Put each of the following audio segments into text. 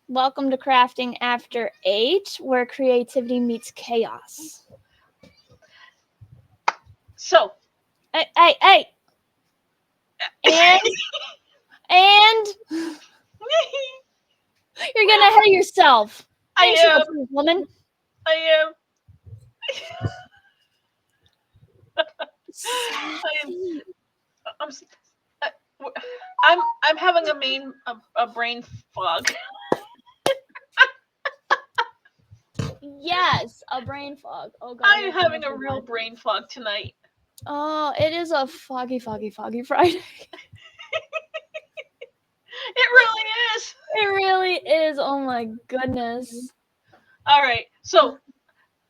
Welcome to Crafting After 8, where creativity meets chaos. So, Hey! And you're getting ahead of yourself. I am. Woman. I'm having a brain fog. Yes, a brain fog. Oh God. I'm having a real brain fog tonight. Oh, it is a foggy Friday. It really is. It really is. Oh my goodness. All right. So,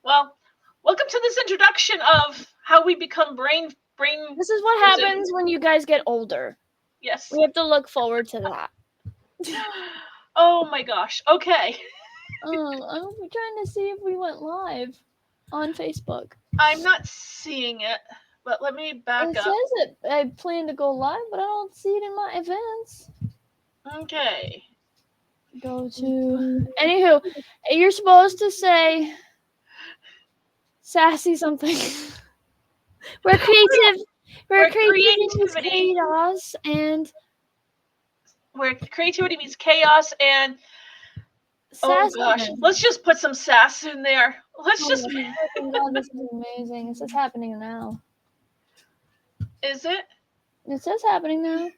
welcome to this introduction of how we become brain. This is what happens when you guys get older. Yes. We have to look forward to that. Oh my gosh. Okay. I'm trying to see if we went live on Facebook. I'm not seeing it, but let me back up. It says it. I plan to go live, but I don't see it in my events. Okay. Go to. Anywho, you're supposed to say sassy something. We're creative. We're creativity chaos and. Where creativity meets chaos and. Oh gosh, let's just put some sass in there. Let's just. God, this is amazing. It says happening now. Is it? It says happening now.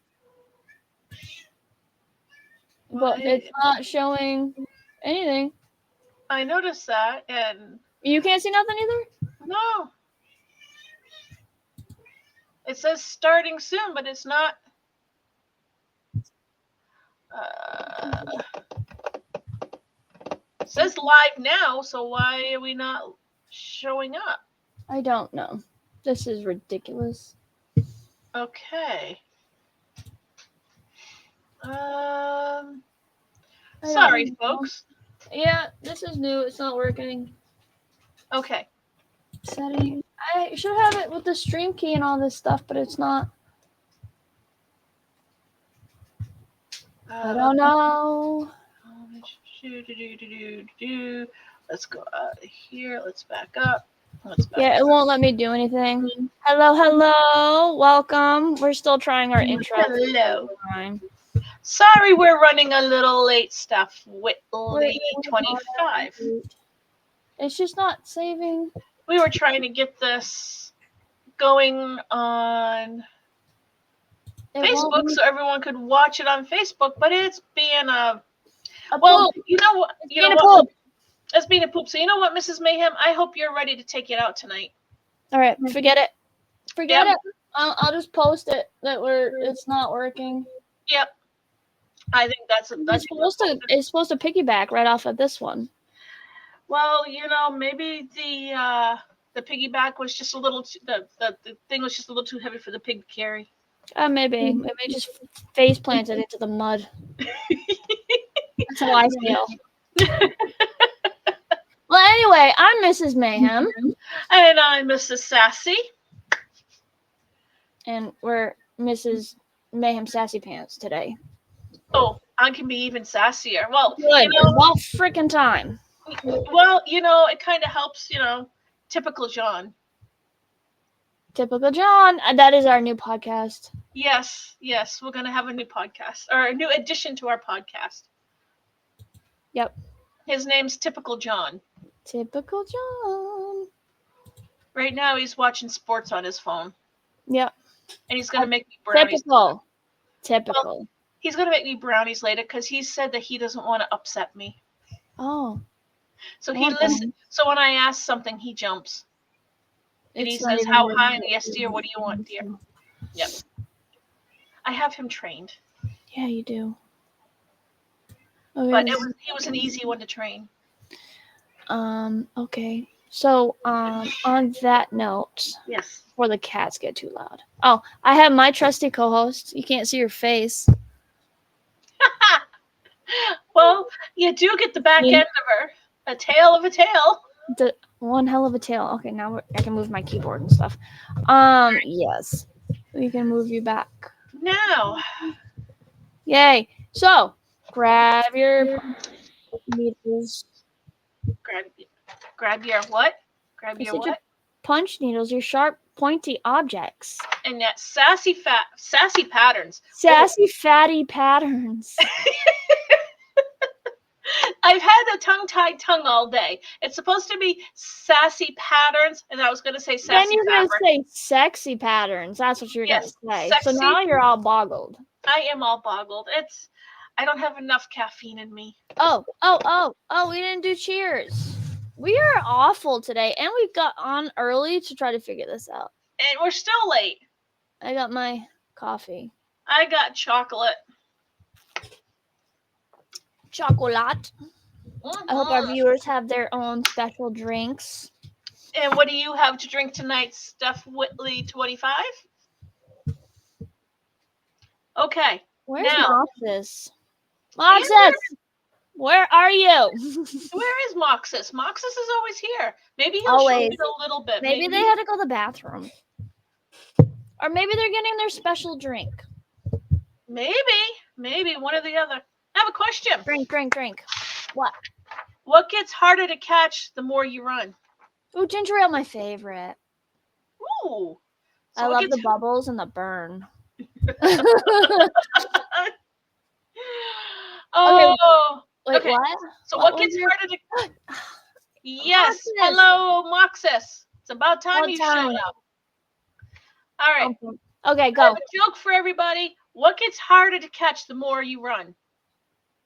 But it's not showing anything. I noticed that, and you can't see nothing either? No. It says starting soon, but it's not. It says live now, so why are we not showing up? I don't know. This is ridiculous. Okay. Sorry, folks. Yeah, this is new. It's not working. Okay. Setting. I should have it with the stream key and all this stuff, but it's not. I don't know. Let's go out of here. Let's back up. It won't let me do anything. Hello. Welcome. We're still trying our intro. Hello. Sorry, we're running a little late, Stuff Whitley 25. It's just not saving. We were trying to get this going on Facebook so everyone could watch it on Facebook, but it's being a well, poop. You know what? It's being a poop. So you know what, Mrs. Mayhem? I hope you're ready to take it out tonight. All right, forget it. Forget it. I'll just post it that it's not working. Yep. I think that's it's supposed to piggyback right off of this one. Well, maybe the piggyback was just a little the thing was just a little too heavy for the pig to carry. Maybe just face planted into the mud. That's how I feel. Well, anyway, I'm Mrs. Mayhem. And I'm Mrs. Sassy. And we're Mrs. Mayhem Sassy Pants today. Oh, I can be even sassier. Well, all freaking time. Well, it kind of helps, typical John. Typical John. That is our new podcast. Yes. We're going to have a new podcast, or a new addition to our podcast. Yep. His name's Typical John. Typical John. Right now, he's watching sports on his phone. Yep. And he's going to make me brownies. Typical. Well, he's going to make me brownies later because he said that he doesn't want to upset me. Oh. So he listens. So when I ask something, he jumps. And he says, how high? And yes, dear, what do you want, dear? Yep. I have him trained. Yeah, you do. Okay. But he was an easy one to train. Okay. So, on that note. Yes. Before the cats get too loud. Oh, I have my trusty co-host. You can't see your face. Well, you do get the back end of her. A tail of a tail. The one hell of a tail. Okay, now I can move my keyboard and stuff. Yes. We can move you back. Now. Yay. So, grab your needles. Grab your what? Grab your what? Punch needles, your sharp, pointy objects. And that sassy patterns. Sassy, fatty patterns. I've had a tongue-tied tongue all day. It's supposed to be sassy patterns, and I was going to say sassy. Then you're going to say sexy patterns. That's what you're going to say. Sexy. So now you're all boggled. I am all boggled. I don't have enough caffeine in me. Oh, we didn't do cheers. We are awful today, and we got on early to try to figure this out. And we're still late. I got my coffee. I got chocolate. Chocolate. I hope our viewers have their own special drinks. And what do you have to drink tonight, Steph Whitley 25? Okay. Where's Moxus? Moxus! Where are you? Where is Moxus? Moxus is always here. Maybe he'll show you a little bit. Maybe they had to go to the bathroom. Or maybe they're getting their special drink. Maybe one or the other. I have a question. Drink. What? What gets harder to catch the more you run? Ooh, ginger ale, my favorite. Ooh. So I love the bubbles and the burn. Oh. Okay. What? So what gets harder to... Yes. Moxus. Hello, Moxus. It's about time you showed up. All right. Okay, go. I have a joke for everybody. What gets harder to catch the more you run?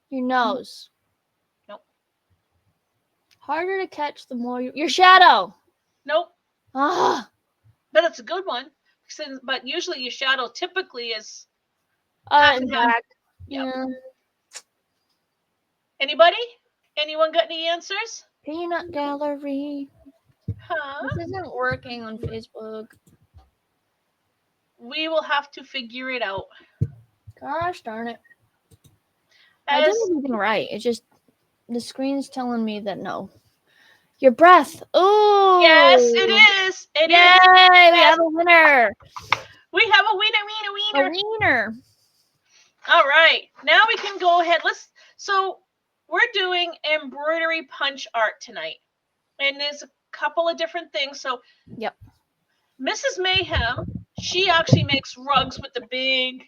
Your nose. Nope. Harder to catch the more your shadow. Nope. Ah. But it's a good one. But usually your shadow typically is in black. Yep. Yeah. Anybody? Anyone got any answers? Peanut gallery. Huh? This isn't working on Facebook. We will have to figure it out. Gosh darn it. I did everything right. It's just the screen's telling me that no. Your breath. Oh. Yes, it is. It is. Yay, we have a winner. We have a winner. A wiener. All right. Now we can go ahead. So we're doing embroidery punch art tonight. And there's a couple of different things. So yep. Mrs. Mayhem, she actually makes rugs with the big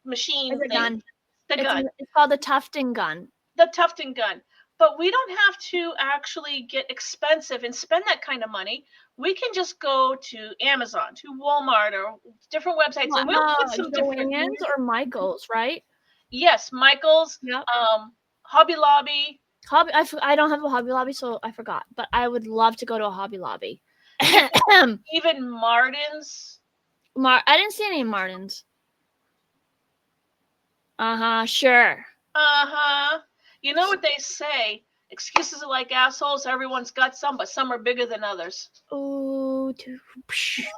machine thing. Gun. The gun. It's called the tufting gun. The tufting gun. But we don't have to actually get expensive and spend that kind of money. We can just go to Amazon, to Walmart, or different websites, and we'll put some different things. Or Michael's, right? Yes, Michael's. Yep. Hobby Lobby. I don't have a Hobby Lobby, so I forgot. But I would love to go to a Hobby Lobby. Even Martin's. I didn't see any Martins. Sure. You know what they say? Excuses are like assholes. Everyone's got some, but some are bigger than others. Ooh,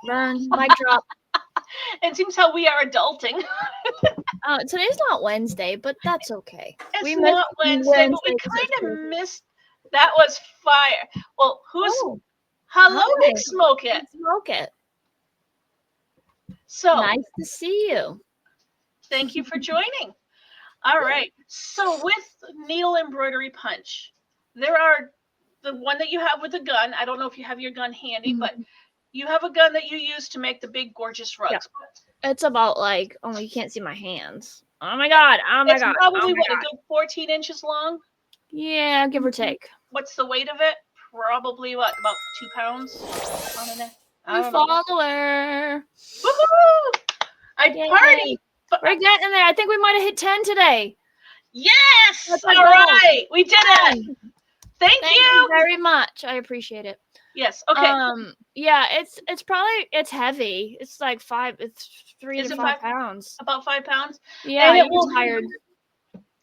burn. Mic drop. It seems how we are adulting. Today's not Wednesday, but that's okay. It's not Wednesday, but we kind of missed. That was fire. Well, hello, Big Smoke It. Smoke It. So nice to see you. Thank you for joining. All right. So with needle embroidery punch, there are the one that you have with a gun. I don't know if you have your gun handy, but you have a gun that you use to make the big, gorgeous rugs. Yeah. It's about like, you can't see my hands. Oh my God. It's probably a good 14 inches long? Yeah, give or take. What's the weight of it? Probably about 2 pounds? Follower. Woohoo! Party. We're getting there. I think we might have hit 10 today. Yes! All right. We did it. Thank you very much. I appreciate it. Yes. Okay. Yeah, it's heavy. It's like 3 to 5 pounds. About 5 pounds? Yeah, I'm tired.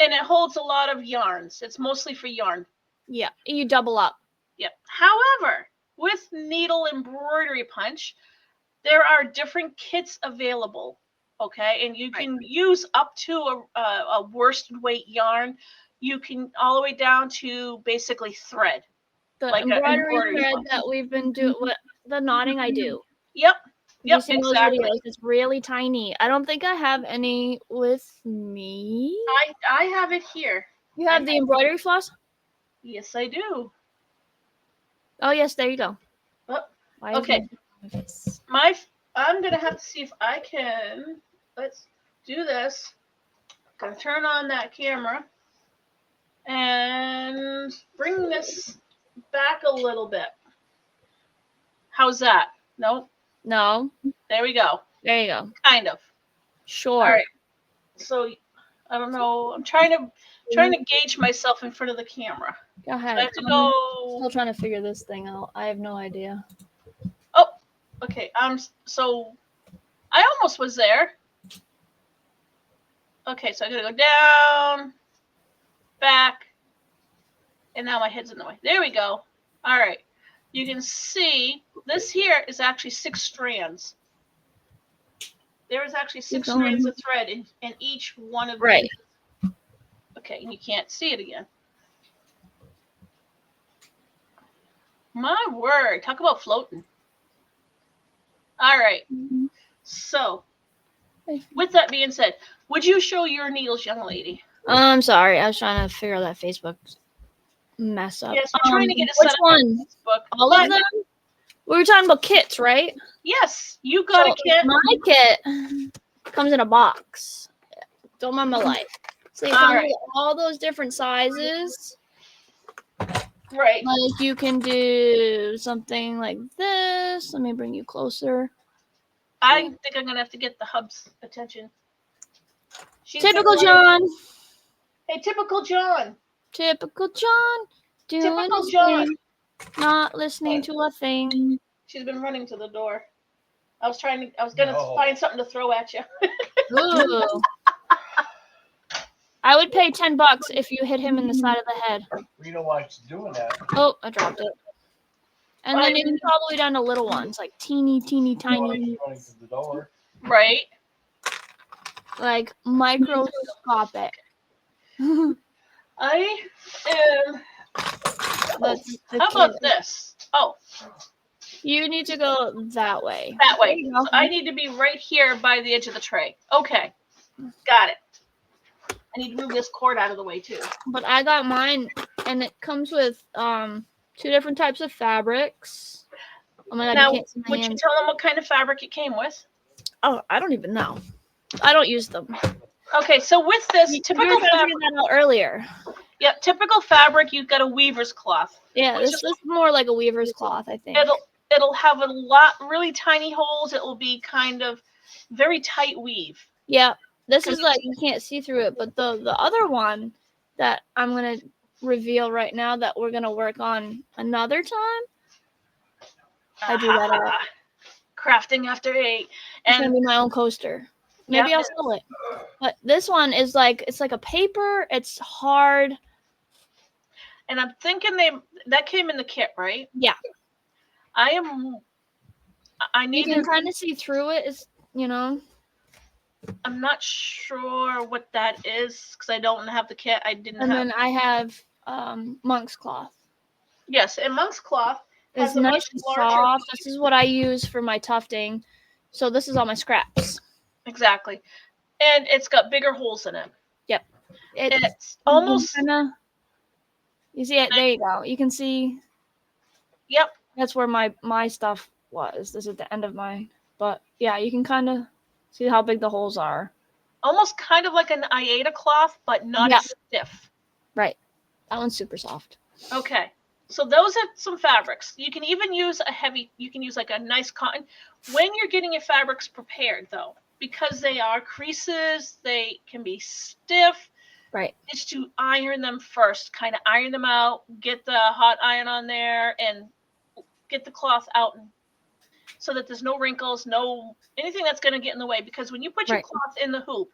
And it holds a lot of yarns. It's mostly for yarn. Yeah, you double up. Yep. However, with needle embroidery punch, there are different kits available. Okay, and you can use up to a worsted weight yarn. You can all the way down to basically thread. The like embroidery thread that we've been doing, the knotting I do. Yep, exactly. It's really tiny. I don't think I have any with me. I have it here. You have the embroidery floss? Yes, I do. Oh yes, there you go. Oh, Why is okay. my face? I'm gonna have to see if I can. Let's do this. Gonna turn on that camera and bring this back a little bit. How's that? Nope. No. There we go. There you go. Kind of. Sure. All right. So I don't know. I'm trying to gauge myself in front of the camera. Go ahead. I have to I'm go. still trying to figure this thing out. I have no idea. Oh, okay. So I almost was there. Okay, so I gotta go down, back, and now my head's in the way. There we go. All right. You can see this here is actually 6 strands. There is actually 6 strands of thread in each one of Right. these. Okay, and you can't see it again. My word, talk about floating. All right. So, with that being said, would you show your needles, young lady? I'm sorry. I was trying to figure out that Facebook mess up. Yes, we're trying to get it which set up one? on Facebook. All of them? We were talking about kits, right? Yes, you got a kit. My kit comes in a box. Don't mind my life. So you come with all those different sizes. Right. Like you can do something like this. Let me bring you closer. I think I'm gonna have to get the hub's attention. Typical John. Hey, typical John. Typical John. Typical John. Thing, not listening to a thing. She's been running to the door. I was gonna find something to throw at you. Ooh. I would pay $10 if you hit him in the side of the head. We don't want you doing that. Oh, I dropped it. And then you can probably down to little ones, like teeny, tiny. Running to the door. Right. Like microscopic. I am. How about this? Oh. You need to go that way. That way. So I need to be right here by the edge of the tray. Okay. Got it. I need to move this cord out of the way too. But I got mine, and it comes with 2 different types of fabrics. Oh my god! Now, you can't see my would hands. you tell them what kind of fabric it came with? Oh, I don't even know. I don't use them. Okay, so with this typical fabric that out earlier. Yep, typical fabric. You've got a weaver's cloth. Yeah, this is more like a weaver's cloth, I think. It'll have a lot really tiny holes. It will be kind of very tight weave. Yeah. This is like you can't see through it, but the other one that I'm gonna reveal right now that we're gonna work on another time. I do that a lot. Crafting after 8. It's gonna be my own coaster. Maybe I'll sell it. But this one is like it's like a paper. It's hard. And I'm thinking that came in the kit, right? Yeah. I need you can kind of see through it. It's I'm not sure what that is because I don't have the kit. And then I have monk's cloth. Yes, and monk's cloth is nice and soft. This is what I use for my tufting. So this is all my scraps. Exactly. And it's got bigger holes in it. Yep. It's almost you see it? There you go. You can see. Yep. That's where my stuff was. This is the end of mine. But yeah, you can kind of see how big the holes are. Almost kind of like an Aida cloth, but not as stiff. Right. That one's super soft. Okay. So those are some fabrics. You can even use you can use like a nice cotton. When you're getting your fabrics prepared though, because they are creases, they can be stiff. Right. It's to iron them first, kind of iron them out, get the hot iron on there and get the cloth out so that there's no wrinkles, no anything that's going to get in the way. Because when you put your cloth in the hoop,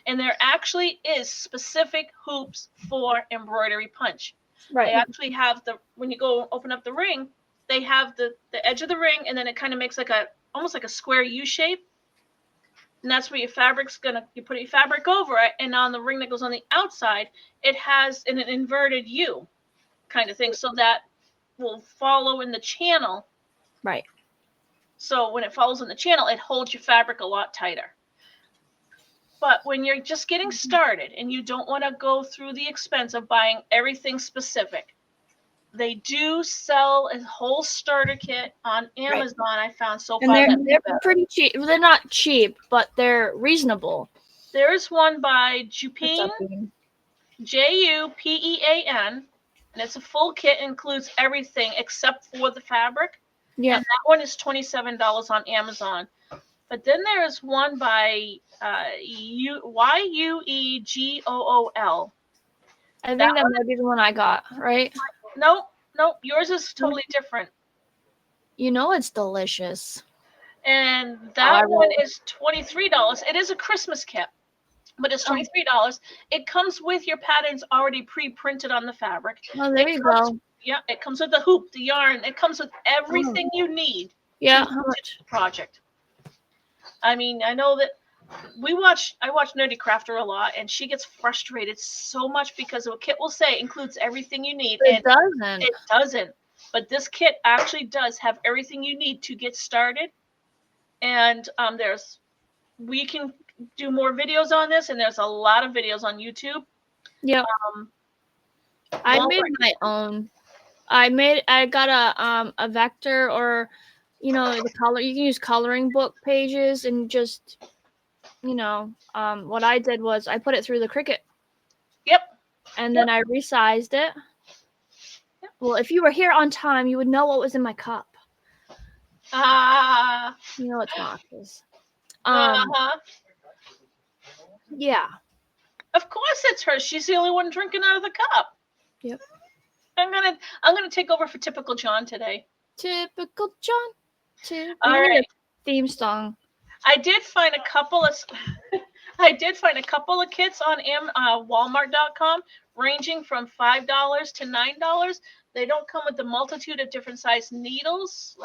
and there actually is specific hoops for embroidery punch. Right. They actually have when you go open up the ring, they have the edge of the ring, and then it kind of makes like almost like a square U shape. And that's where your fabric's you put your fabric over it, and on the ring that goes on the outside, it has an inverted U kind of thing, so that will follow in the channel. Right. So when it follows in the channel, it holds your fabric a lot tighter. But when you're just getting started and you don't want to go through the expense of buying everything specific, They do sell a whole starter kit on Amazon. I found so And far. they're pretty cheap. Well, they're not cheap, but they're reasonable. There's one by What's up, Jupean, Ian? Jupean, and it's a full kit, includes everything except for the fabric. Yeah. And that one is $27 on Amazon. But then there's one by Yuegool. I think that might be the one I got, right? Nope, yours is totally different. You know it's delicious. And that one is $23. It is a Christmas kit, but it's $23. It comes with your patterns already pre-printed on the fabric. Oh, there you go. Yeah, it comes with the hoop, the yarn. It comes with everything you need. Yeah, how much? Project. I mean, I know that I watch Nerdy Crafter a lot, and she gets frustrated so much because a kit will say includes everything you need. It doesn't. It doesn't. But this kit actually does have everything you need to get started. And we can do more videos on this, and there's a lot of videos on YouTube. Yeah. I made my own. I got a vector, or the color. You can use coloring book pages and just what I did was I put it through the Cricut. Yep. And then I resized it. Yep. Well, if you were here on time, you would know what was in my cup. You know it's Mox's. Yeah. Of course it's her. She's the only one drinking out of the cup. Yep. I'm gonna take over for Typical John today. Typical John. All right. Theme song. I did find a couple of kits on Walmart.com ranging from $5 to $9. They don't come with the multitude of different size needles.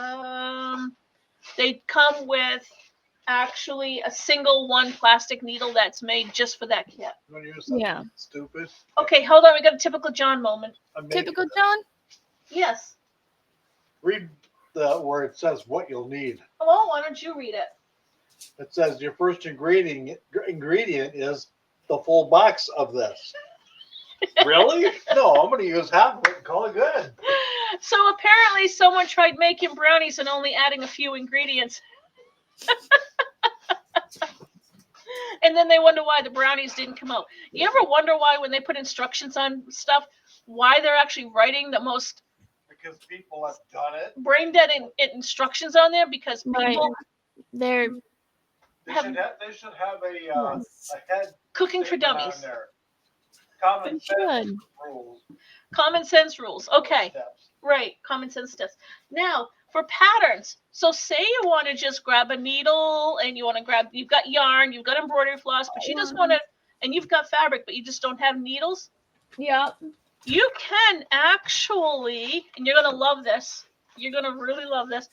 They come with actually a single one plastic needle that's made just for that kit. Yeah. Stupid. Okay, hold on. We got a Typical John moment. Typical John? Yes. Read where it says what you'll need. Well, why don't you read it? It says your first ingredient is the full box of this. Really? No, I'm going to use half of it and call it good. So apparently someone tried making brownies and only adding a few ingredients. And then they wonder why the brownies didn't come out. You ever wonder why when they put instructions on stuff, why they're actually writing the most... Because people have done it. Brain dead instructions on there because people... They should have a head cooking for dummies. There. Common sense rules. Common sense rules. Okay. Steps. Right. Common sense steps. Now, for patterns. So say you want to just grab a needle and you want to you've got yarn, you've got embroidery floss, but you just want to, and you've got fabric, but you just don't have needles. Yeah. You can actually, and you're going to love this. You're going to really love this.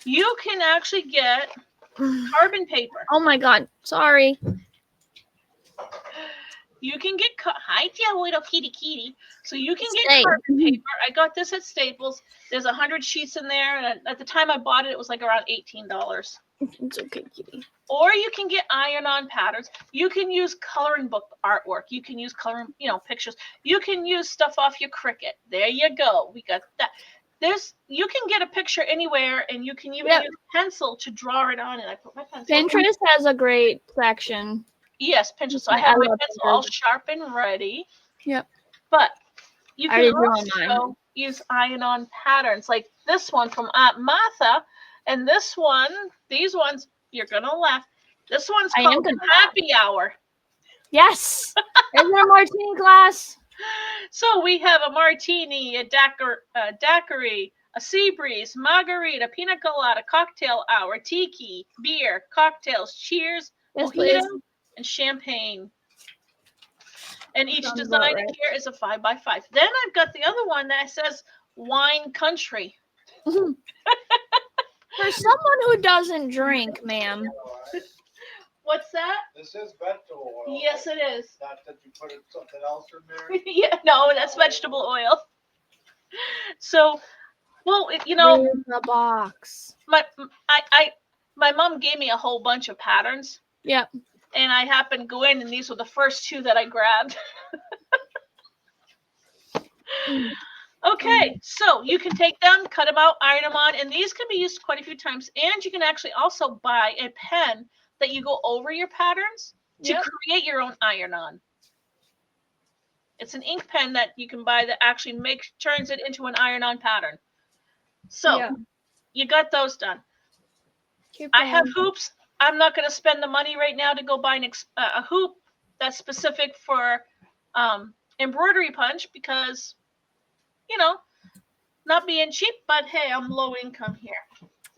You can actually get carbon paper. Oh my God. Sorry. You can get, hi, dear little kitty. So you can get carbon paper. I got this at Staples. There's 100 sheets in there. And at the time I bought it, it was like around $18. It's okay, kitty. Or you can get iron-on patterns. You can use coloring book artwork. You can use coloring, pictures. You can use stuff off your Cricut. There you go. We got that. You can get a picture anywhere, and you can even use pencil to draw it on. And I put my pencil. Pinterest has a great section. Yes, Pinterest. So I have my pencil all sharp and ready. Yep. But you can also use iron-on patterns like this one from Aunt Martha, and these ones, you're gonna laugh. This one's called Happy Hour. Yes. Is there a martini glass? So we have a martini, a daiquiri, a sea breeze, margarita, pina colada, cocktail hour, tiki, beer, cocktails, cheers, mojito, and champagne. And each design here is a 5x5. Then I've got the other one that says wine country. For someone who doesn't drink, ma'am. What's that? This is vegetable oil. Yes, it is. Not that you put something else in there? Yeah, no, that's vegetable oil. So, well, the box. My mom gave me a whole bunch of patterns. Yep. And I happened to go in, and these were the first two that I grabbed. Okay, so you can take them, cut them out, iron them on, and these can be used quite a few times. And you can actually also buy a pen that you go over your patterns to create your own iron-on. It's an ink pen that you can buy that actually turns it into an iron-on pattern. So you got those done. I have hoops. I'm not going to spend the money right now to go buy a hoop that's specific for embroidery punch because, you know, not being cheap, but hey, I'm low income here.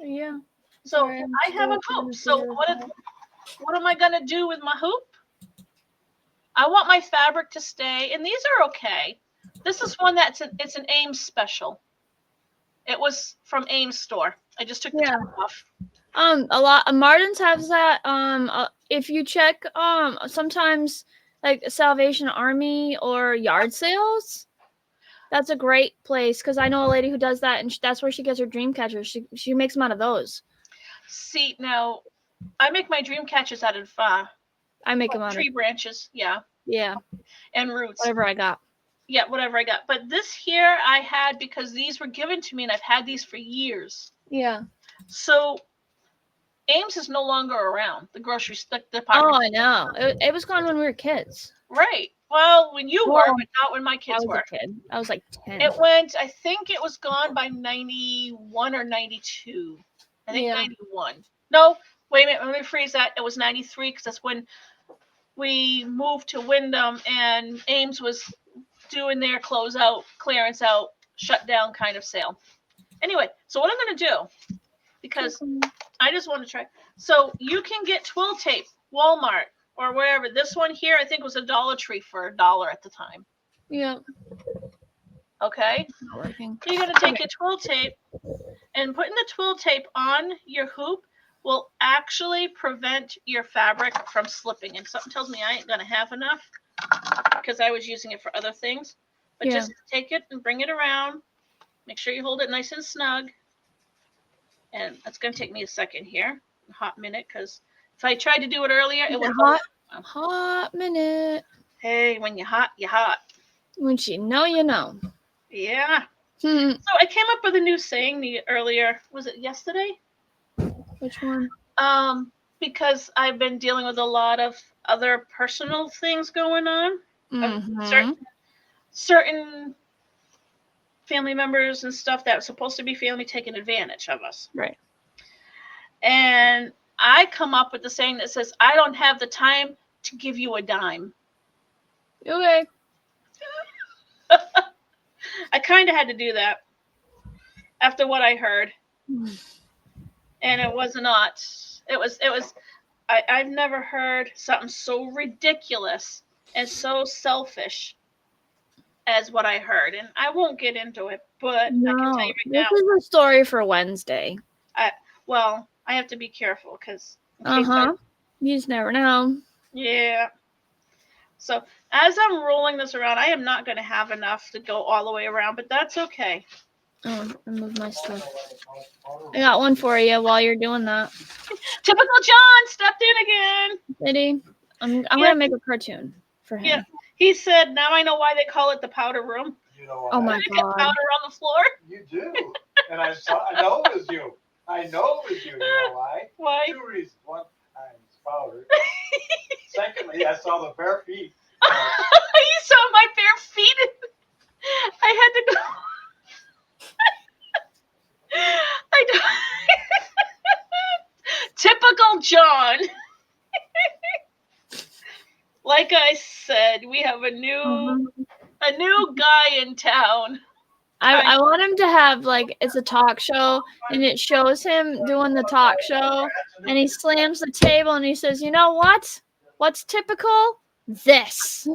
Yeah. So sorry, I have a hoop. So what am I going to do with my hoop? I want my fabric to stay, and these are okay. This is one it's an Ames special. It was from Ames store. I just took the top off. A lot of Martin's has that. If you check, sometimes like Salvation Army or yard sales, that's a great place because I know a lady who does that, and that's where she gets her dream catchers. She makes them out of those. See, now I make my dream catchers out of I make them out tree branches, yeah, and roots. Whatever I got. Yeah, whatever I got. But this here I had because these were given to me, and I've had these for years. Yeah. So Ames is no longer around. The grocery department. Oh, I know. It was gone when we were kids. Right. Well, when you were, but not when my kids were. I was a kid. I was like 10. It went. I think it was gone by 91 or 92. I think 91. No, wait a minute. Let me freeze that. It was 93 because that's when we moved to Wyndham and Ames was doing their clearance out, shutdown kind of sale. Anyway, so what I'm going to do, because I just want to try. So you can get twill tape, Walmart or wherever. This one here, I think was a Dollar Tree for $1 at the time. Yeah. Okay. Not working. So you're going to take your twill tape and putting the twill tape on your hoop will actually prevent your fabric from slipping. And something tells me I ain't going to have enough because I was using it for other things. But just take it and bring it around. Make sure you hold it nice and snug. And that's going to take me a second here, a hot minute, because if I tried to do it earlier, it would hot minute. Hey, when you're hot, you're hot. When you know, you know. Yeah. So I came up with a new saying earlier. Was it yesterday? Which one? Because I've been dealing with a lot of other personal things going on. Certain family members and stuff that was supposed to be family taking advantage of us. Right. And I come up with the saying that says, I don't have the time to give you a dime. Okay. I kind of had to do that after what I heard. And it was not. It was, I've never heard something so ridiculous and so selfish as what I heard. And I won't get into it, but I can tell you right now. This is a story for Wednesday. Well, I have to be careful because. You just never know. Yeah. So as I'm rolling this around, I am not going to have enough to go all the way around, but that's okay. Oh, I moved my stuff. I got one for you while you're doing that. Typical John stepped in again. Did he? I'm going to make a cartoon for him. Yeah. He said, now I know why they call it the powder room. You know oh my God. Powder on the floor. You do. And I know it was you. I know it was you. You know why? Why? 2 reasons. One, it's powder. Secondly, I saw the bare feet. You saw my bare feet. I had to go. Typical John. Like I said, we have a new guy in town. I want him to have, like, it's a talk show, and it shows him doing the talk show, and he slams the table, and he says, you know what? What's typical? This.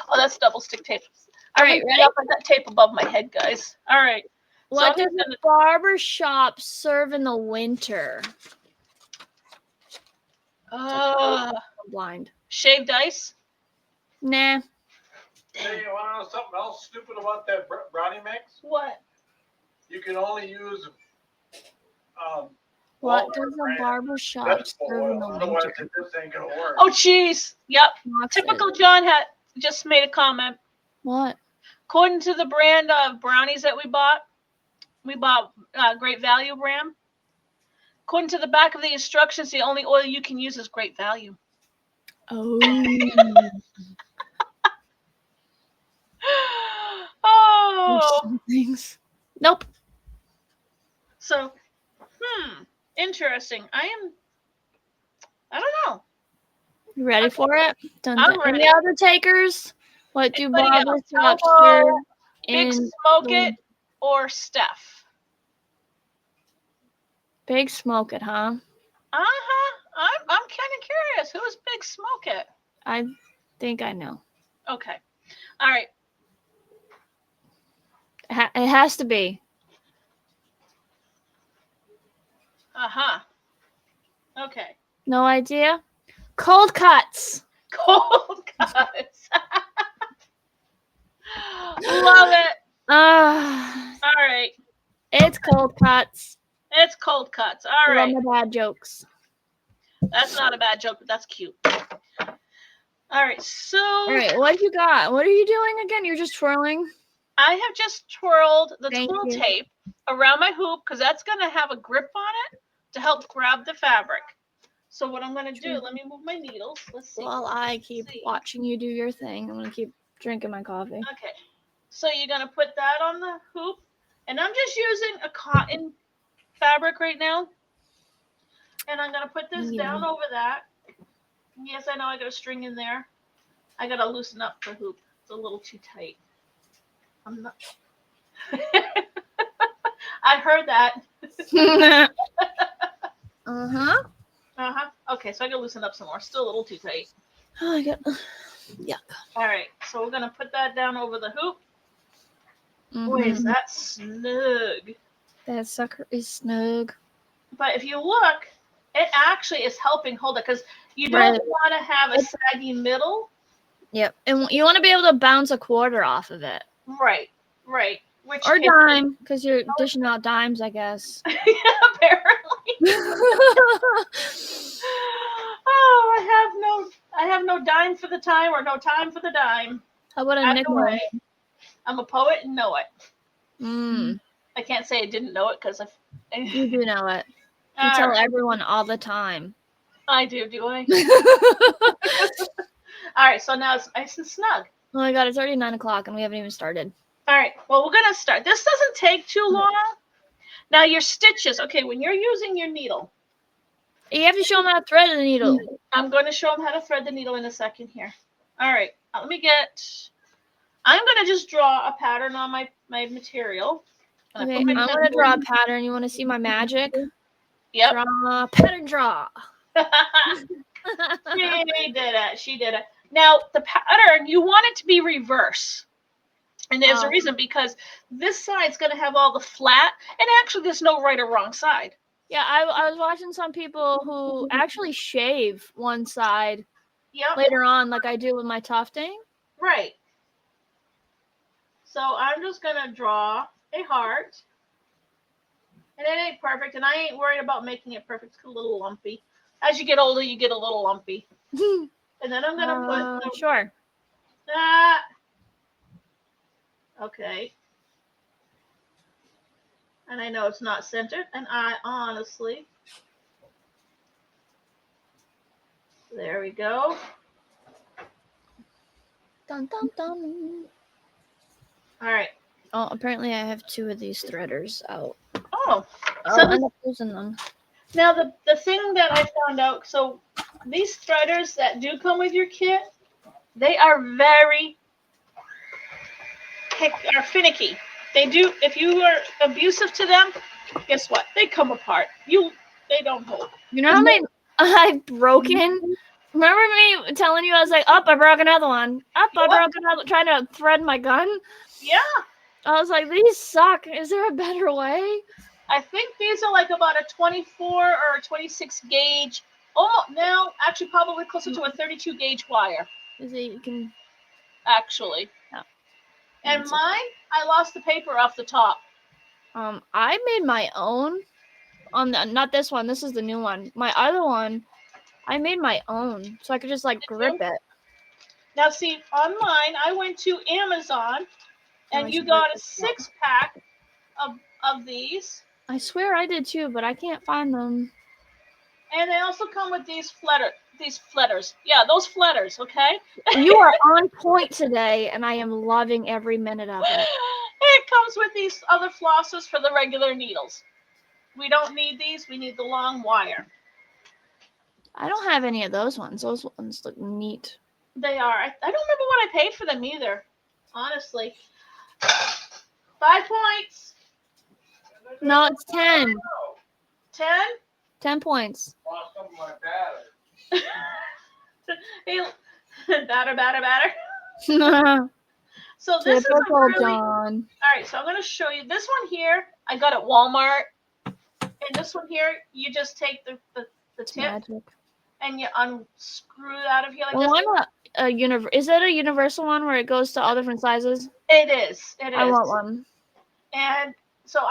Oh, that's double stick tape. All right, ready? I've got that tape above my head, guys. All right. What does a barber shop serve in the winter? I'm blind. Shaved ice? Nah. Hey, you want to know something else stupid about that brownie mix? What? You can only use what does a barber shop serve in the winter? This ain't gonna work. Oh, jeez. Yep. Typical John had just made a comment. What? According to the brand of brownies that we bought Great Value brand. According to the back of the instructions, the only oil you can use is Great Value. Oh. Oh. Things. Nope. So, interesting. I don't know. You ready for it? Dun, I'm dun. ready. Any other takers? What do Anybody Bob else? watch Elmo, here? Big And Smoke It, or Steph? Big Smoke It, huh? I'm kind of curious. Who is Big Smoke It? I think I know. Okay. All right. It has to be. Okay. No idea? Cold Cuts. Cold Cuts. Love it. All right. It's Cold Cuts. It's Cold Cuts. All I right. love my bad jokes. That's not a bad joke, but that's cute. All right. So. All right. What you got? What are you doing again? You're just twirling. I have just twirled the Thank twill you. tape around my hoop because that's going to have a grip on it to help grab the fabric. So what I'm going to do, let me move my needles. Let's see. While I keep watching you do your thing, I'm going to keep drinking my coffee. Okay. So you're going to put that on the hoop. And I'm just using a cotton fabric right now. And I'm going to put this down over that. Yes, I know I got a string in there. I got to loosen up the hoop. It's a little too tight. I'm not. I heard that. Okay, so I gotta loosen up some more. Still a little too tight. Oh, I got. Yuck. All right, so we're gonna put that down over the hoop. Boy, is that snug. That sucker is snug. But if you look, it actually is helping hold it because you don't want to have a saggy middle. Yep, and you want to be able to bounce a quarter off of it. Right. Or dime, because you're dishing out dimes, I guess. Yeah, apparently. Oh, I have no dime for the time or no time for the dime. How about a nickel? I'm a poet and know it. I can't say I didn't know it because you do know it. You tell everyone all the time. I do I? All right, so now it's nice and snug. Oh my god, it's already 9 o'clock and we haven't even started. All right, well, we're going to start. This doesn't take too long. Now, your stitches. Okay, when you're using your needle. You have to show them how to thread the needle. I'm going to show them how to thread the needle in a second here. All right, I'm going to just draw a pattern on my material. Okay, I'm going to draw a pattern. You want to see my magic? Yep. Draw, pattern draw. She did it. Now, the pattern, you want it to be reverse. And there's a reason, because this side's going to have all the flat, and actually there's no right or wrong side. Yeah, I was watching some people who actually shave one side later on, like I do with my tufting. Right. So I'm just going to draw a heart. And it ain't perfect, and I ain't worried about making it perfect. It's a little lumpy. As you get older, you get a little lumpy. And then I'm going to put... Sure. That... Okay. And I know it's not centered, and I honestly... There we go. Dun, dun, dun. All right. Oh, apparently I have 2 of these threaders out. Oh. I'll end up losing them. Now, the thing that I found out, so these threaders that do come with your kit, they are very finicky. They do, if you are abusive to them, guess what? They come apart. They don't hold. You know how many I've broken? Remember me telling you, I was like, I broke another one. I broke another, trying to thread my gun? Yeah. I was like, these suck. Is there a better way? I think these are like about a 24 or a 26 gauge. Almost now, actually, probably closer to a 32 gauge wire. Is it? You can actually. Oh. And mine, I lost the paper off the top. I made my own on not this one. This is the new one. My other one, I made my own, so I could just like grip it. Now, see, online, I went to Amazon, and you got a 6-pack of these. I swear I did too, but I can't find them. And they also come with these fletters. Yeah, those fletters, okay? You are on point today, and I am loving every minute of it. It comes with these other flossers for the regular needles. We don't need these. We need the long wire. I don't have any of those ones. Those ones look neat. They are. I don't remember what I paid for them either, honestly. 5 points. No, it's 10. 10? 10 points. Lost some of my batter. Hey, batter. Typical So this is a really, John. all right, so I'm going to show you this one here. I got at Walmart. And this one here, you just take the It's tip magic. and you unscrew it out of here like Well, this. I'm is it a universal one where it goes to all different sizes? It is. I want one. And so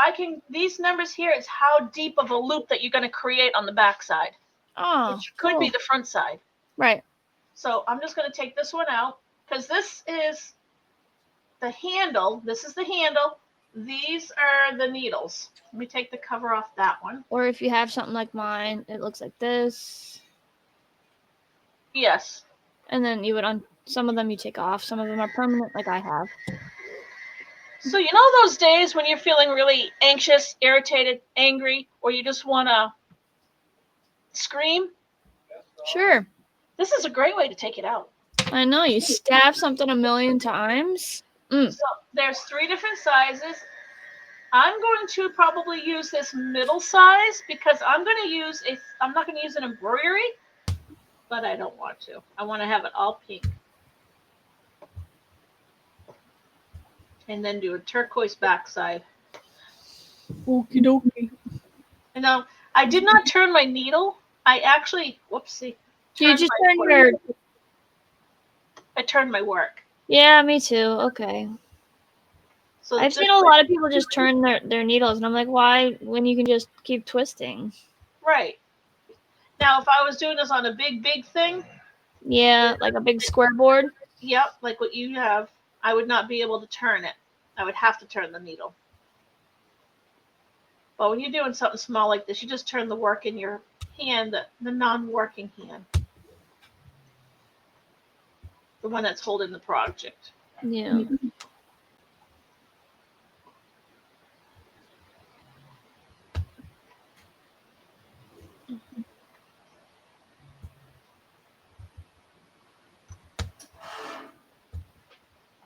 these numbers here is how deep of a loop that you're going to create on the back side. Oh, Which could be the front side. right. So I'm just going to take this one out because this is the handle. This is the handle. These are the needles. Let me take the cover off that one. Or if you have something like mine, it looks like this. Yes. And then you would some of them you take off. Some of them are permanent, like I have. So you know those days when you're feeling really anxious, irritated, angry, or you just want to scream? Sure. This is a great way to take it out. I know, you stab something 1,000,000 times. So there's 3 different sizes. I'm going to probably use this middle size because I'm not going to use an embroidery, but I don't want to. I want to have it all pink. And then do a turquoise backside. Okie dokie. And now, I did not turn my needle. I actually, whoopsie. You just my turn work. your... I turned my work. Yeah, me too. Okay. So I've seen a lot of people just turn their needles, and I'm like, why, when you can just keep twisting? Right. Now, if I was doing this on a big thing, Yeah, like a big square board. yep, like what you have, I would not be able to turn it. I would have to turn the needle. But when you're doing something small like this, you just turn the work in your hand, the non-working hand. The one that's holding the project. Yeah.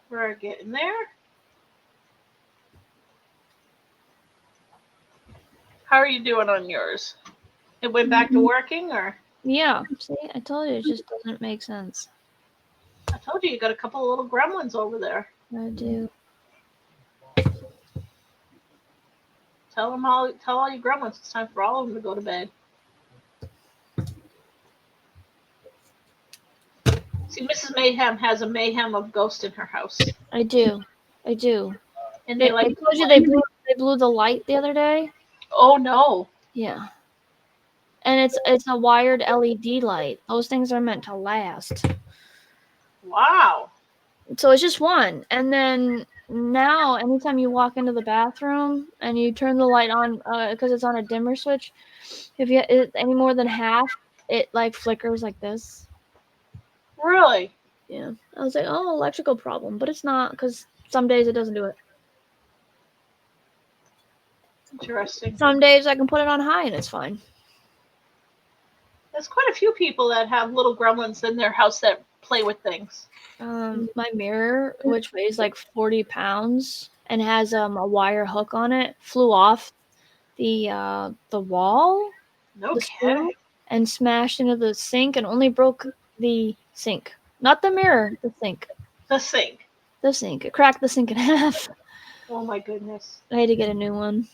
We're getting there. How are you doing on yours? It went back to working, or? Yeah. See, I told you, it just doesn't make sense. I told you got a couple of little gremlins over there. I do. Tell all your gremlins it's time for all of them to go to bed. See, Mrs. Mayhem has a mayhem of ghosts in her house. I do. And they like. I told you they blew the light the other day. Oh no. Yeah. And it's a wired LED light. Those things are meant to last. Wow. So it's just one. And then now, anytime you walk into the bathroom and you turn the light on, because it's on a dimmer switch, if you any more than half, it like flickers like this. Really? Yeah. I was like, oh, electrical problem, but it's not, because some days it doesn't do it. Interesting. Some days I can put it on high and it's fine. There's quite a few people that have little gremlins in their house that play with things. My mirror, which weighs like 40 pounds and has a wire hook on it, flew off the wall, No the kidding. screw, and smashed into the sink and only broke the sink. Not the mirror, the sink. The sink. The sink. It cracked the sink in half. Oh my goodness. I had to get a new one.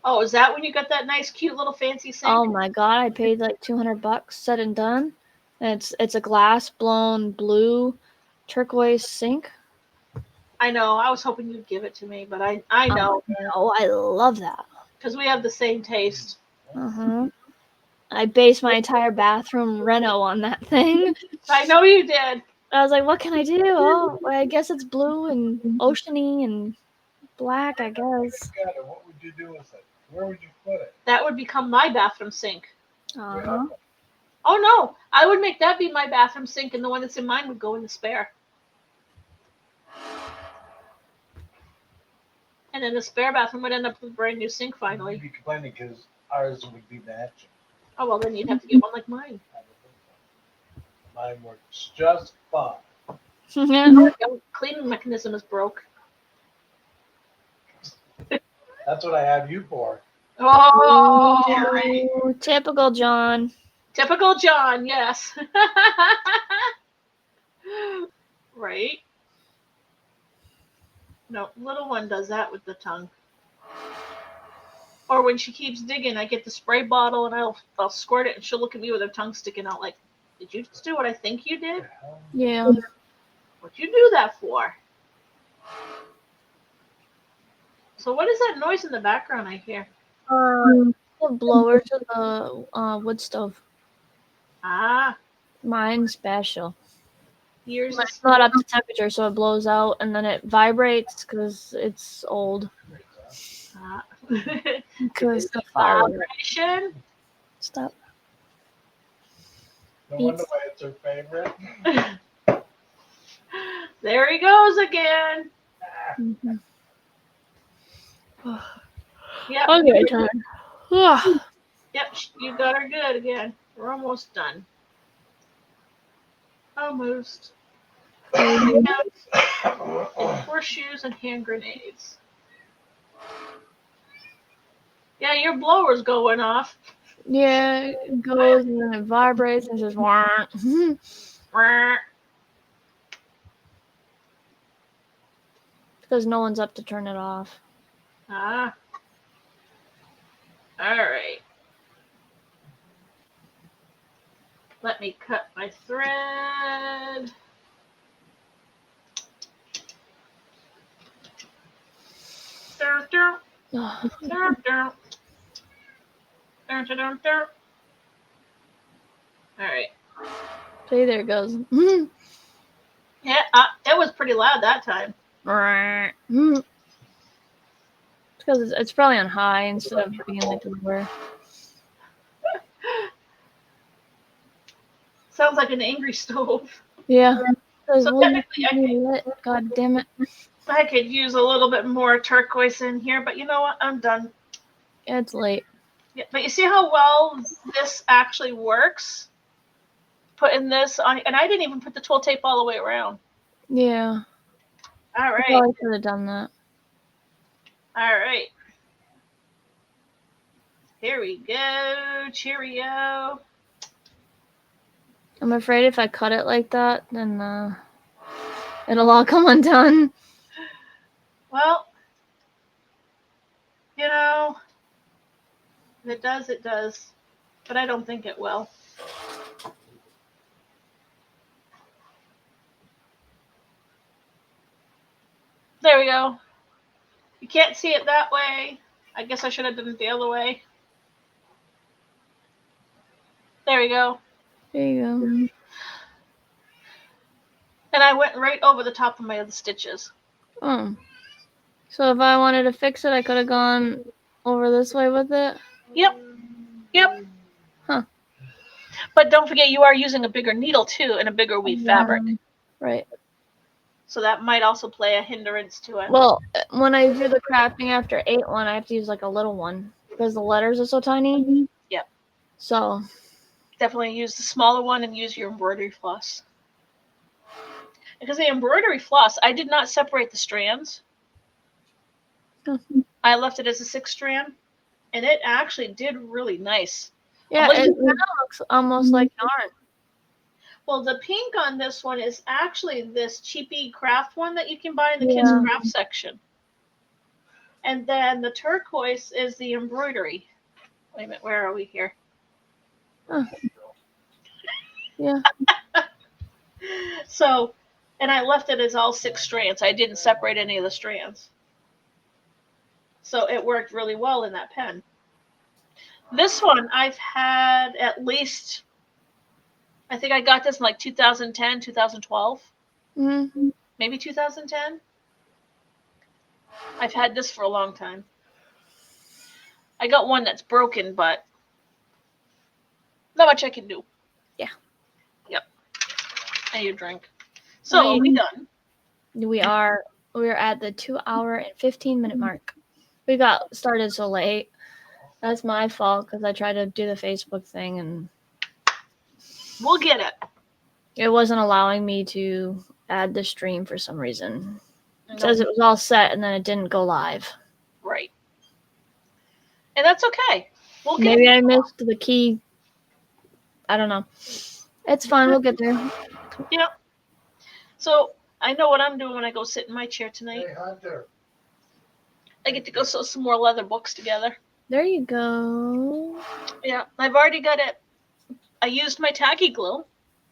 Oh, is that when you got that nice, cute little fancy sink? Oh my god, I paid like $200 said and done. And it's a glass blown blue turquoise sink. I know. I was hoping you'd give it to me, but I know. Oh, I love that. Because we have the same taste. Uh-huh. I based my entire bathroom reno on that thing. I know you did. I was like, what can I do? Oh, well, I guess it's blue and oceany and black, I guess. God, what would you do with it? Where would you put it? That would become my bathroom sink. Uh-huh. Oh no, I would make that be my bathroom sink, and the one that's in mine would go in the spare. And then the spare bathroom would end up with a brand new sink finally. You'd be complaining because ours would be matching. Oh well, then you'd have to get one like mine. Mine works just fine. The cleaning mechanism is broke. That's what I have you for. Oh, right. Ooh, typical John. Typical John, yes. Right. No, little one does that with the tongue. Or when she keeps digging, I get the spray bottle and I'll squirt it, and she'll look at me with her tongue sticking out like, did you just do what I think you did? Yeah. What'd you do that for? So what is that noise in the background I hear? The blower to the wood stove. Ah, Mine's special. yours It's is not up to temperature, so it blows out and then it vibrates because it's old. Because the fire. vibration. Stop. No wonder why it's her favorite. There he goes again. Mm-hmm. Yep. Okay, turn. Yep, you got her good again. We're almost done. Almost. Horseshoes and hand grenades. Yeah, your blower's going off. Yeah, it goes and then it vibrates and just because no one's up to turn it off. Ah. All right. Let me cut my thread. Dun, dun, dun, dun. Dun, dun, dun, dun. All right. See, there it goes. Yeah, it was pretty loud that time. Because it's probably on high instead of being like lower. Sounds like an angry stove. Yeah. So technically, God damn it. I could use a little bit more turquoise in here, but you know what? I'm done. It's late. Yeah, but you see how well this actually works? Putting this on, and I didn't even put the twill tape all the way around. Yeah. All right. I could have done that. All right. Here we go. Cheerio. I'm afraid if I cut it like that, then it'll all come undone. Well, you know, if it does, it does. But I don't think it will. There we go. You can't see it that way. I guess I should have done it the other way. There we go. There you go. And I went right over the top of my other stitches. Oh. So if I wanted to fix it, I could have gone over this way with it? Yep. Yep. Huh. But don't forget, you are using a bigger needle, too, and a bigger weave fabric. Right. So that might also play a hindrance to it. Well, when I do the crafting after 8 one, I have to use like a little one because the letters are so tiny. Yep. So definitely use the smaller one and use your embroidery floss. Because the embroidery floss, I did not separate the strands. I left it as a 6-strand, and it actually did really nice. Yeah, it kind of looks almost like yarn. Well, the pink on this one is actually this cheapy craft one that you can buy in the kids' craft section. And then the turquoise is the embroidery. Wait a minute, where are we here? Oh. Yeah. So, and I left it as all 6 strands. I didn't separate any of the strands. So it worked really well in that pen. This one I've had at least, I think I got this in like 2010, 2012, Mm-hmm. maybe 2010. I've had this for a long time. I got one that's broken, but not much I can do. Yeah. Yep. I need a drink. So are we done? We're at the 2-hour and 15-minute mark. We got started so late. That's my fault because I tried to do the Facebook thing and We'll get it. it wasn't allowing me to add the stream for some reason. It Nope. says it was all set and then it didn't go live. Right. And that's okay. We'll get Maybe it. I missed the key. I don't know. It's fine. We'll get there. Yep. So I know what I'm doing when I go sit in my chair tonight. Hey, Hunter. I get to go sew some more leather books together. There you go. Yeah, I've already got it. I used my tacky glue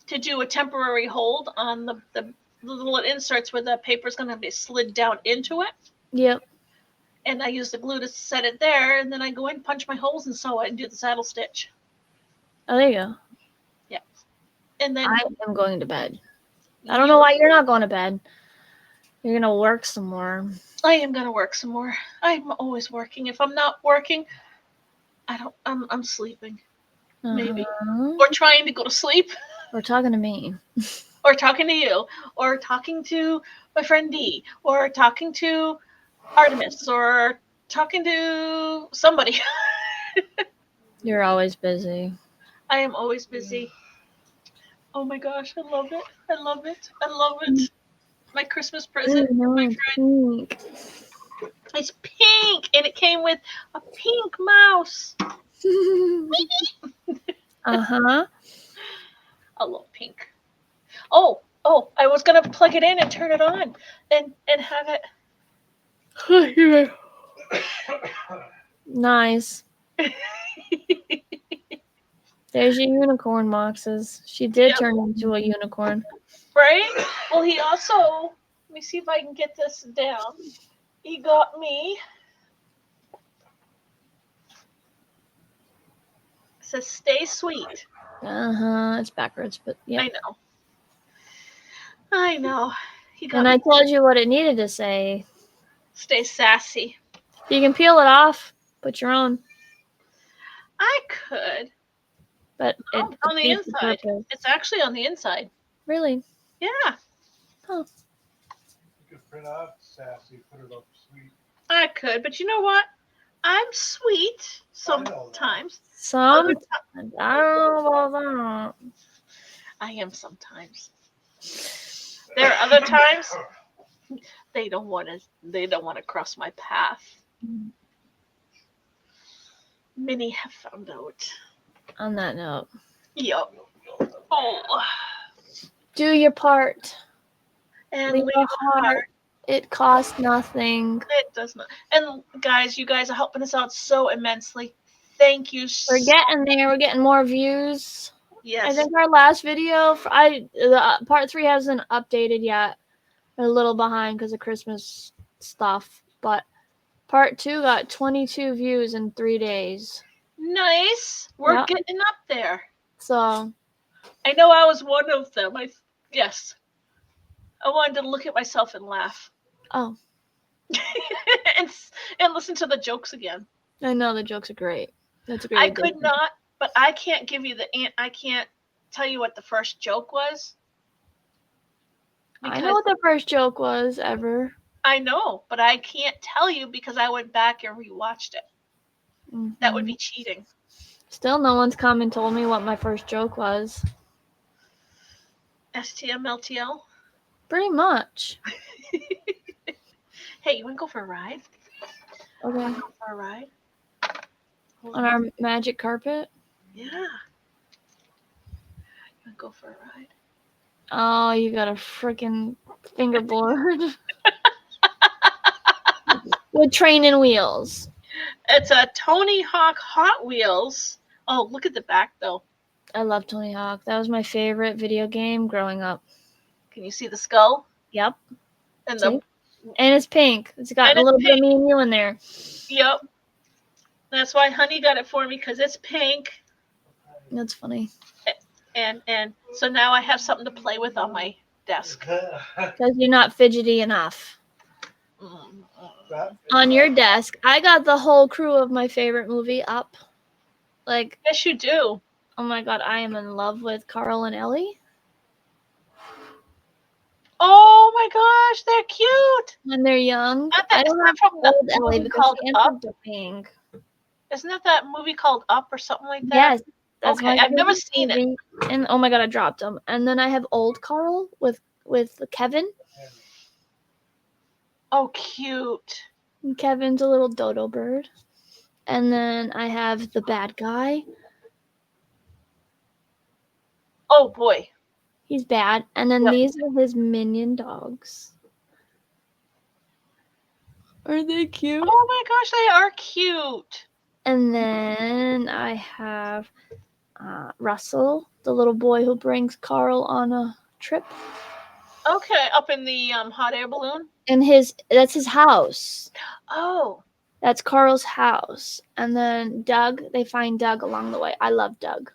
to do a temporary hold on the little inserts where the paper's going to be slid down into it. Yep. And I use the glue to set it there, and then I go in, punch my holes, and sew it, and do the saddle stitch. Oh, there you go. Yeah. And then I am going to bed. I don't know why you're not going to bed. You're going to work some more. I am going to work some more. I'm always working. If I'm not working, I'm sleeping. Maybe. Or trying to go to sleep. Or talking to me. Or talking to you. Or talking to my friend Dee. Or talking to Artemis. Or talking to somebody. You're always busy. I am always busy. Oh my gosh, I love it. I love it. I love it. My Christmas present, Ooh, my friend. pink. It's pink, and it came with a pink mouse. Uh-huh. I love pink. Oh, I was gonna plug it in and turn it on and have it. Nice. There's your unicorn boxes. She did turn into a unicorn. Right? Well, he also, let me see if I can get this down. He got me. It says stay sweet. Uh-huh. It's backwards, but yeah. I know. He got And I told you what it needed to say. Stay sassy. You can peel it off, put your own. I could. But it on the defeats inside. purpose. It's actually on the inside. Really? Yeah. Oh. You could print out Sassy, put it up sweet. I could, but you know what? I'm sweet sometimes. Sometimes. I don't know about that. I am sometimes. There are other times they don't want to cross my path. Many have found out. On that note. Yup. Oh. Do your part. And leave a heart. It costs nothing. It does not. And guys, you guys are helping us out so immensely. Thank you. We're getting there. We're getting more views. Yes. I think our last video, part 3 hasn't updated yet. We're a little behind because of Christmas stuff. But part 2 got 22 views in 3 days. Nice. We're getting up there. So. I know I was one of them. Yes. I wanted to look at myself and laugh. Oh. and listen to the jokes again. I know the jokes are great. That's great. I could not, but I can't give you I can't tell you what the first joke was. I know what the first joke was ever. I know, but I can't tell you because I went back and rewatched it. Mm-hmm. That would be cheating. Still, no one's come and told me what my first joke was. STMLTL? Pretty much. Hey, you want to go for a ride? Okay. Want to go for a ride? On our magic carpet? Yeah. You want to go for a ride? Oh, you got a freaking fingerboard. With training wheels. It's a Tony Hawk Hot Wheels. Oh, look at the back, though. I love Tony Hawk. That was my favorite video game growing up. Can you see the skull? Yep. And it's pink. It's got a little bit of me and you in there. Yep. That's why Honey got it for me because it's pink. That's funny. And so now I have something to play with on my desk. Because you're not fidgety enough. On your desk, I got the whole crew of my favorite movie up. Like, Yes, you do. oh my god, I am in love with Carl and Ellie. Oh my gosh, they're cute. When they're young. Not I that, don't isn't have that from the old Ellie movie because called she Up? ends up dying. Isn't that movie called Up or something like that? Yes. That's Okay, my I've never favorite seen it. movie. And oh my god, I dropped them. And then I have old Carl with Kevin. Oh, cute. And Kevin's a little dodo bird. And then I have the bad guy. Oh boy. He's bad. And then Yep. these are his minion dogs. Are they cute? Oh my gosh, they are cute. And then I have Russell, the little boy who brings Carl on a trip. Okay, up in the hot air balloon. And that's his house. Oh. That's Carl's house. And then Doug, they find Doug along the way. I love Doug.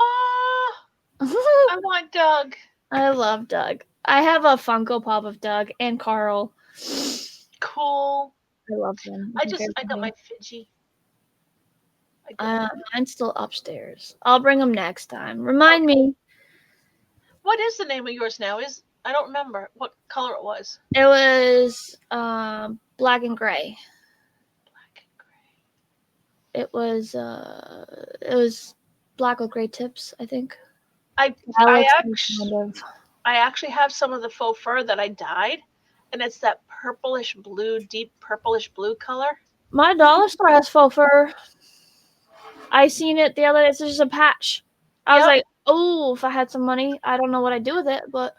Oh, I want Doug. I love Doug. I have a Funko Pop of Doug and Carl. Cool. I love them. I got my Fidgy. Mine's still upstairs. I'll bring them next time. Remind me. What is the name of yours now? I don't remember what color it was. It was black and gray. Black and gray. It was black with gray tips, I think. I actually have some of the faux fur that I dyed, and it's that purplish blue, deep purplish blue color. My dollar store has faux fur. I seen it the other day. It's just a patch. I was like, oh, if I had some money, I don't know what I'd do with it, but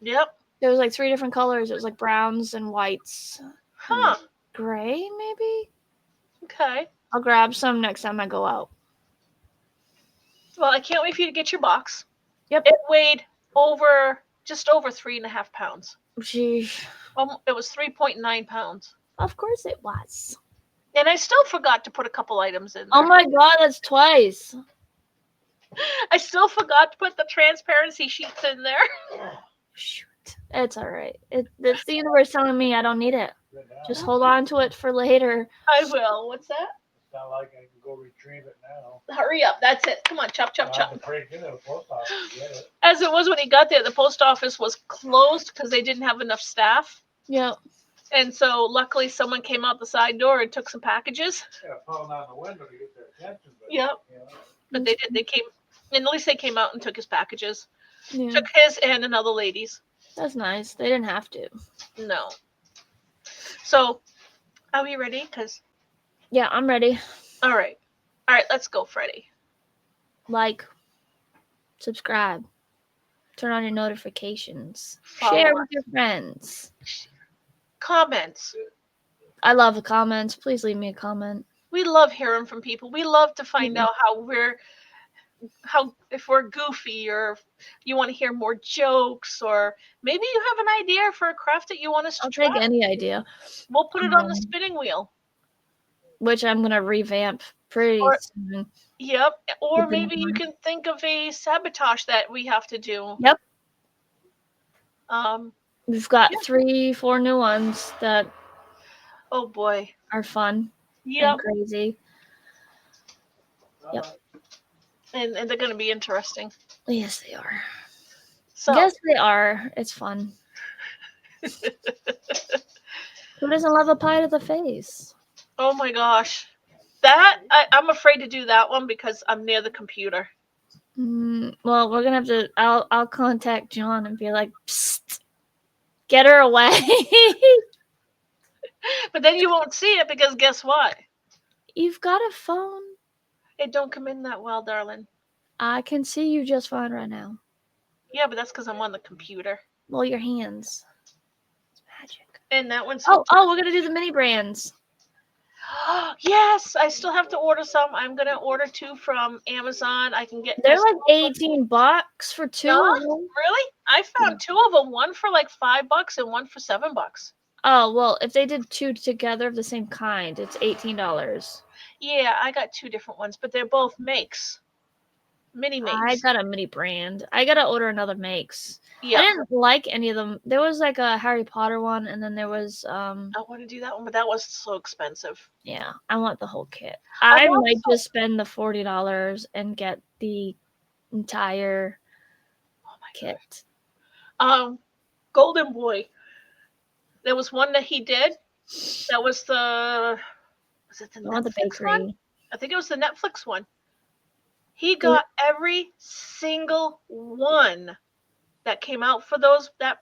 yep, there was like 3 different colors. It was like browns and whites. Huh. And gray, maybe? Okay. I'll grab some next time I go out. Well, I can't wait for you to get your box. Yep. It weighed just over 3.5 pounds. Sheesh. It was 3.9 pounds. Of course it was. And I still forgot to put a couple items in there. Oh my god, that's twice. I still forgot to put the transparency sheets in there. Shoot. It's alright. It's the universe telling me I don't need it. Just hold on to it for later. I will. What's that? It's not like I can go retrieve it now. Hurry up. That's it. Come on, chop, chop, I'll chop. have to break into the post office to get it. As it was when he got there, the post office was closed because they didn't have enough staff. Yep. And so luckily someone came out the side door and took some packages. Yeah, falling out the window to get their attention. But, Yep. you know, But they did. They came, and at least they came out and took his packages. Yeah. Took his and another lady's. That's nice. They didn't have to. No. So, are we ready? Yeah, I'm ready. All right. All right, let's go, Freddie. Like, subscribe, turn on your notifications, Follow share us. with your friends. Comments. I love the comments. Please leave me a comment. We love hearing from people. We love to find out if we're goofy, or if you want to hear more jokes, or maybe you have an idea for a craft that you want us to I'll try. take any idea. We'll put it on the spinning wheel. Which I'm gonna revamp pretty soon. Yep. Or Keep it maybe you on. can think of a sabotage that we have to do. Yep. We've got Yeah. 3-4 new ones that Oh boy. are fun Yep. and crazy. Yep. And they're going to be interesting. Yes, they are. So Yes, they are. It's fun. Who doesn't love a pie to the face? oh my gosh. I'm afraid to do that one because I'm near the computer. Well, we're gonna have to. I'll contact John and be like, psst, get her away. But then you won't see it because guess what? You've got a phone. It don't come in that well, darling. I can see you just fine right now. Yeah, but that's because I'm on the computer. Well, your hands. It's magic. And that one's Oh, we're gonna do the mini brands. yes, I still have to order some. I'm gonna order 2 from Amazon. I can get. They're like $18 for 2 No? of them. Really? I found 2 of them. One for like $5 and one for $7. Oh, well, if they did 2 together of the same kind, it's $18. Yeah, I got 2 different ones, but they're both makes. Mini I makes. got a mini brand. I gotta order another makes. Yeah. I didn't like any of them. There was like a Harry Potter one, and then there was I want to do that one, but that was so expensive. yeah, I want the whole kit. I I want might the- just spend the $40 and get the entire Oh my kit. Golden Boy. There was one that he did. That was the I want the Netflix one? bakery. I think it was the Netflix one. He got every single one that came out for those that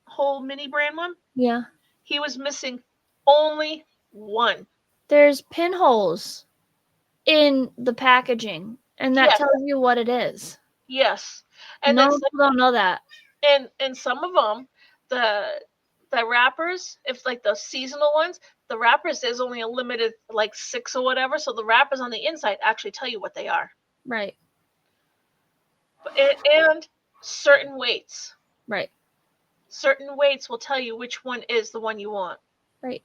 whole mini brand one. Yeah. He was missing only one. There's pinholes in the packaging, and that Yes. tells you what it is. Yes. And No then people don't know that. and some of them, the wrappers, if like the seasonal ones, the wrappers, there's only a limited like 6 or whatever, so the wrappers on the inside actually tell you what they are. Right. And certain weights. Right. Certain weights will tell you which one is the one you want. Right.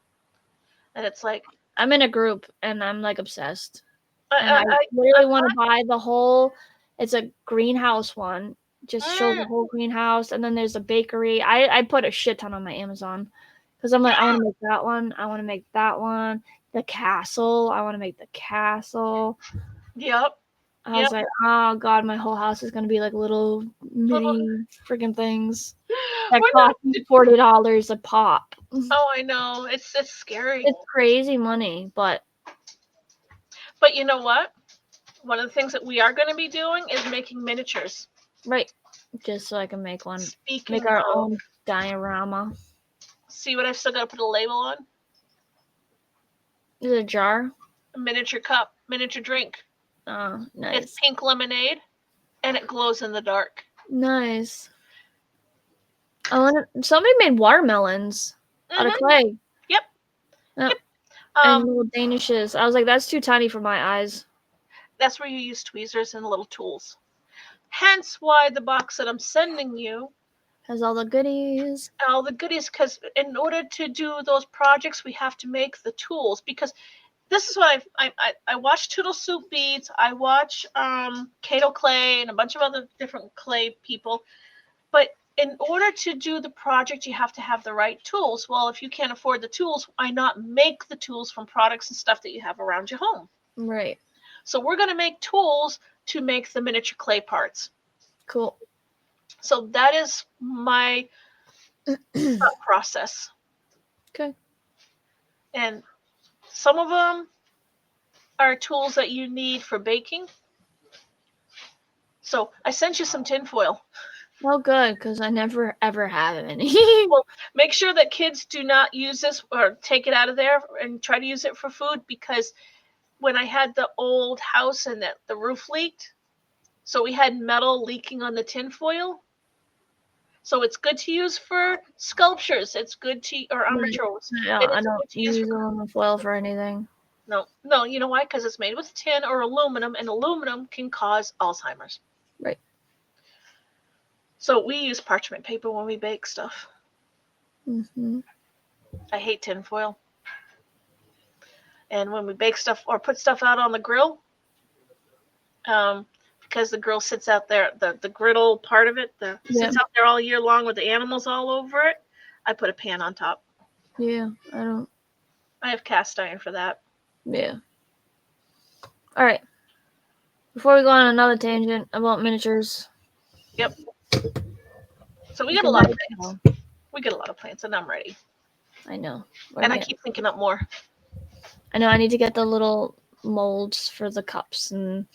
And it's like I'm in a group and I'm like obsessed. And I I really want to buy the whole. It's a greenhouse one. Just show the whole greenhouse, and then there's a bakery. I put a shit ton on my Amazon because I'm like, I want to make that one. I want to make that one. The castle. I want to make the castle. Yep. I was like, oh god, my whole house is gonna be like little mini freaking things that cost $40 a pop. Oh, I know. It's scary. It's crazy money, but you know what? One of the things that we are going to be doing is making miniatures. right, just so I can make one. Speaking Make our of, own diorama. see what I've still got to put a label on? Is it a jar? A miniature cup, miniature drink. Oh, nice. It's pink lemonade, and it glows in the dark. Nice. Somebody made watermelons out of clay. Yep. Yep. Yep. And little danishes. I was like, that's too tiny for my eyes. That's where you use tweezers and little tools. Hence why the box that I'm sending you has all the goodies. All the goodies, because in order to do those projects, we have to make the tools. Because this is what I watch Toodle Soup Beads. I watch Cato Clay and a bunch of other different clay people. But in order to do the project, you have to have the right tools. Well, if you can't afford the tools, why not make the tools from products and stuff that you have around your home? Right. So we're going to make tools to make the miniature clay parts. Cool. So that is my thought process. Okay. And some of them are tools that you need for baking. So I sent you some tinfoil. Well, good, because I never, ever have any. Well, make sure that kids do not use this or take it out of there and try to use it for food, because when I had the old house and the roof leaked, so we had metal leaking on the tinfoil. So it's good to use for sculptures. It's good to, or armatures. Yeah, I don't use aluminum foil for anything. No, you know why? Because it's made with tin or aluminum, and aluminum can cause Alzheimer's. Right. So we use parchment paper when we bake stuff. Mm-hmm. I hate tin foil. And when we bake stuff or put stuff out on the grill, because the grill sits out there, the griddle part of it, sits out there all year long with the animals all over it, I put a pan on top. Yeah, I have cast iron for that. Yeah. All right. Before we go on another tangent about miniatures. Yep. So we got a lot of plants. We got a lot of plants, and I'm ready. I know. And I keep thinking up more. I know. I need to get the little molds for the cups and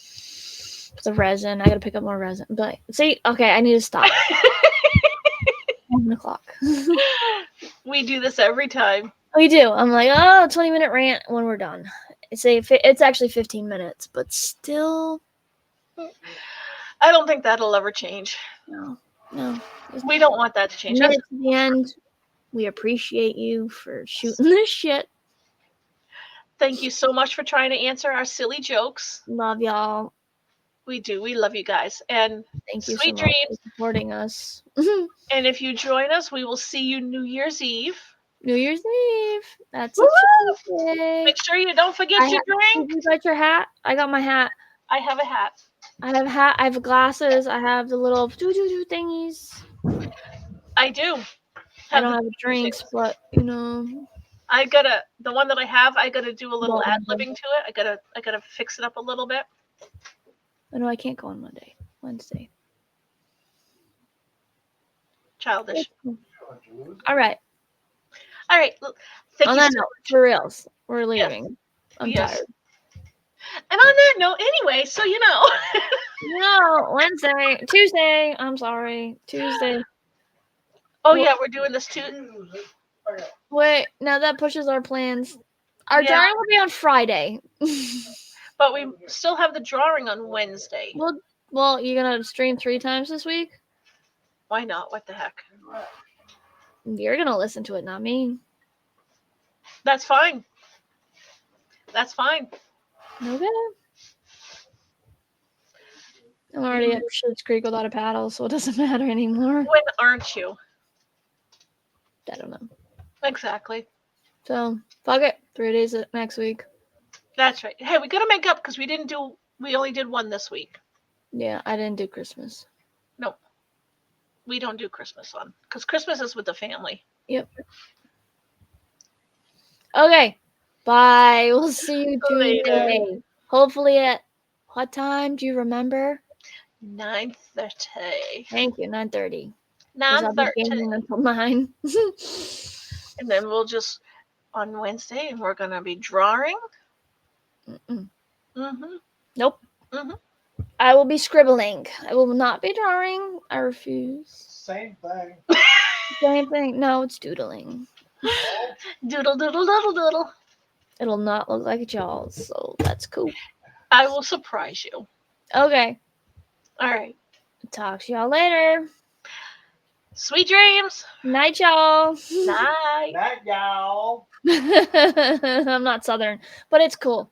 the resin. I gotta pick up more resin. But see, okay, I need to stop. 1:00. We do this every time. We do. I'm like, 20-minute rant when we're done. It's actually 15 minutes, but still. I don't think that'll ever change. No. We don't want that to change. At the end, we appreciate you for shooting this shit. Thank you so much for trying to answer our silly jokes. Love y'all. We do. We love you guys. And thank you sweet so dreams much for supporting us. And if you join us, we will see you New Year's Eve. New Year's Eve. That's a Woo! Tuesday. Make sure you don't forget your drink. Did you got your hat? I got my hat. I have a hat. I have a hat. I have glasses. I have the little doo thingies. I do. I don't have drinks, but you know. I gotta the one that I have. I gotta do a little Well, ad-libbing to it. I gotta fix it up a little bit. I know I can't go on Wednesday. Childish. All right. All right. Thank On you that so note, much. for reals, we're leaving. I'm Yes. tired. And on that note, anyway, so you know. No, Tuesday. I'm sorry, Tuesday. Oh yeah, we're doing this too. Wait, now that pushes our plans. Our Yeah. drawing will be on Friday. But we still have the drawing on Wednesday. Well, you're gonna stream 3 times this week? Why not? What the heck? You're gonna listen to it, not me. That's fine. That's fine. Okay. I'm already at Schitt's Creek without a paddle, so it doesn't matter anymore. When aren't you? I don't know. Exactly. So, fuck it. 3 days next week. That's right. Hey, we gotta make up because we only did one this week. Yeah, I didn't do Christmas. No. We don't do Christmas on because Christmas is with the family. Yep. Okay. Bye. We'll see you Tuesday. Hopefully at what time? Do you remember? 9:30. Thank you. 9:30. 9:30. Until 9. And then we'll just on Wednesday and we're gonna be drawing. Nope. I will be scribbling. I will not be drawing. I refuse. Same thing. Same thing. No, it's doodling. Doodle doodle doodle doodle. It'll not look like y'all, so that's cool. I will surprise you. Okay. All right. Talk to y'all later. Sweet dreams. Night, y'all. Night. Night, y'all. I'm not Southern, but it's cool.